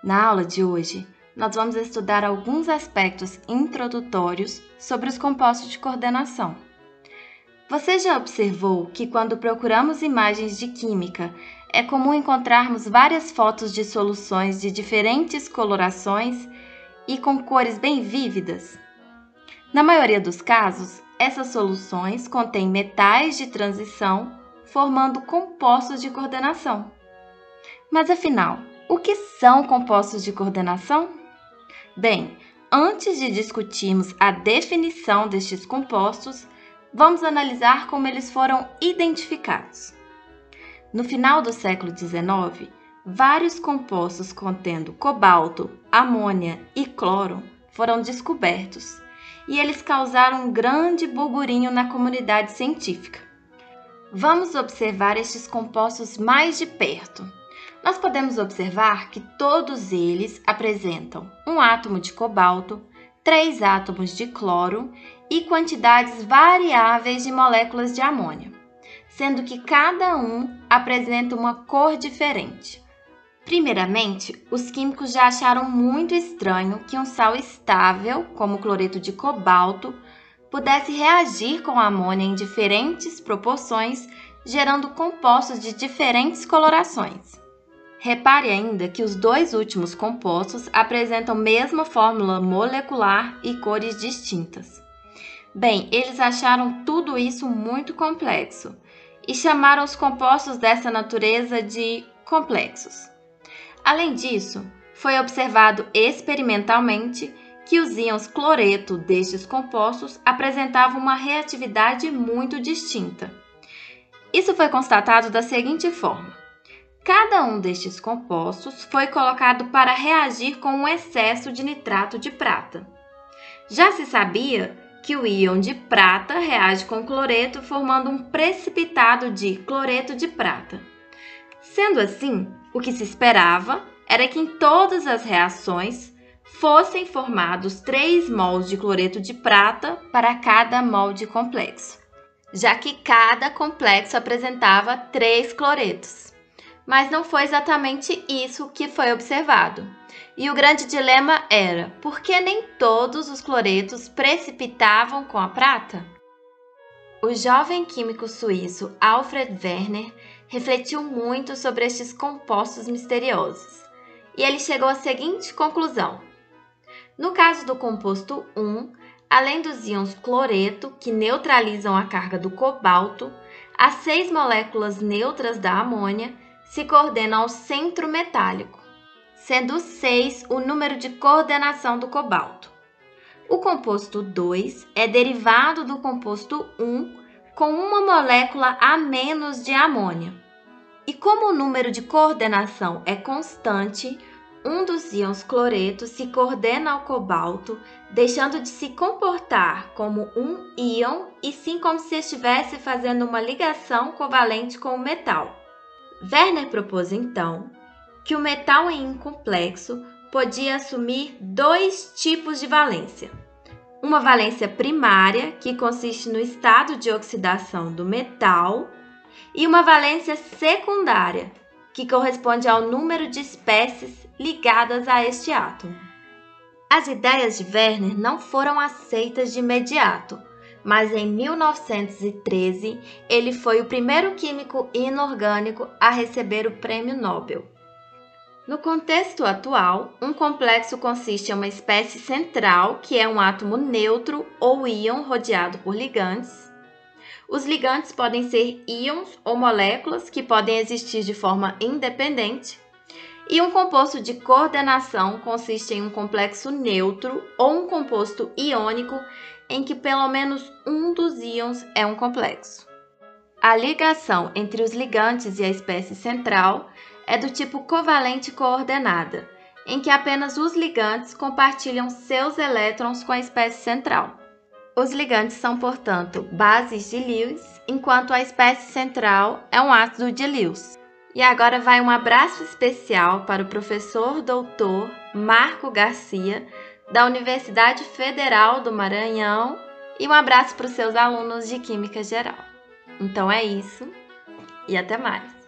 Na aula de hoje, nós vamos estudar alguns aspectos introdutórios sobre os compostos de coordenação. Você já observou que quando procuramos imagens de química, é comum encontrarmos várias fotos de soluções de diferentes colorações e com cores bem vívidas? Na maioria dos casos, essas soluções contêm metais de transição, formando compostos de coordenação. Mas afinal, o que são compostos de coordenação? Bem, antes de discutirmos a definição destes compostos, vamos analisar como eles foram identificados. No final do século XIX, vários compostos contendo cobalto, amônia e cloro foram descobertos, e eles causaram um grande burburinho na comunidade científica. Vamos observar estes compostos mais de perto. Nós podemos observar que todos eles apresentam um átomo de cobalto, 3 átomos de cloro e quantidades variáveis de moléculas de amônia, sendo que cada um apresenta uma cor diferente. Primeiramente, os químicos já acharam muito estranho que um sal estável, como o cloreto de cobalto, pudesse reagir com a amônia em diferentes proporções, gerando compostos de diferentes colorações. Repare ainda que os dois últimos compostos apresentam a mesma fórmula molecular e cores distintas. Bem, eles acharam tudo isso muito complexo e chamaram os compostos dessa natureza de complexos. Além disso, foi observado experimentalmente que os íons cloreto destes compostos apresentavam uma reatividade muito distinta. Isso foi constatado da seguinte forma: cada um destes compostos foi colocado para reagir com um excesso de nitrato de prata. Já se sabia que o íon de prata reage com cloreto, formando um precipitado de cloreto de prata. Sendo assim, o que se esperava era que em todas as reações fossem formados 3 mols de cloreto de prata para cada mol de complexo, já que cada complexo apresentava 3 cloretos. Mas não foi exatamente isso que foi observado. E o grande dilema era: por que nem todos os cloretos precipitavam com a prata? O jovem químico suíço Alfred Wegener refletiu muito sobre estes compostos misteriosos. E ele chegou à seguinte conclusão: no caso do composto 1, além dos íons cloreto, que neutralizam a carga do cobalto, as 6 moléculas neutras da amônia se coordenam ao centro metálico, sendo 6 o número de coordenação do cobalto. O composto 2 é derivado do composto 1 com uma molécula a menos de amônia. E como o número de coordenação é constante, um dos íons cloreto se coordena ao cobalto, deixando de se comportar como um íon e sim como se estivesse fazendo uma ligação covalente com o metal. Wegener propôs então que o metal em um complexo podia assumir 2 tipos de valência. Uma valência primária, que consiste no estado de oxidação do metal, e uma valência secundária, que corresponde ao número de espécies ligadas a este átomo. As ideias de Wegener não foram aceitas de imediato, mas em 1913 ele foi o primeiro químico inorgânico a receber o Prêmio Nobel. No contexto atual, um complexo consiste em uma espécie central, que é um átomo neutro ou íon rodeado por ligantes. Os ligantes podem ser íons ou moléculas que podem existir de forma independente. E um composto de coordenação consiste em um complexo neutro ou um composto iônico em que pelo menos um dos íons é um complexo. A ligação entre os ligantes e a espécie central é do tipo covalente coordenada, em que apenas os ligantes compartilham seus elétrons com a espécie central. Os ligantes são, portanto, bases de Lewis, enquanto a espécie central é um ácido de Lewis. E agora vai um abraço especial para o professor doutor Marco Garcia, da Universidade Federal do Maranhão, e um abraço para os seus alunos de Química Geral. Então é isso e até mais!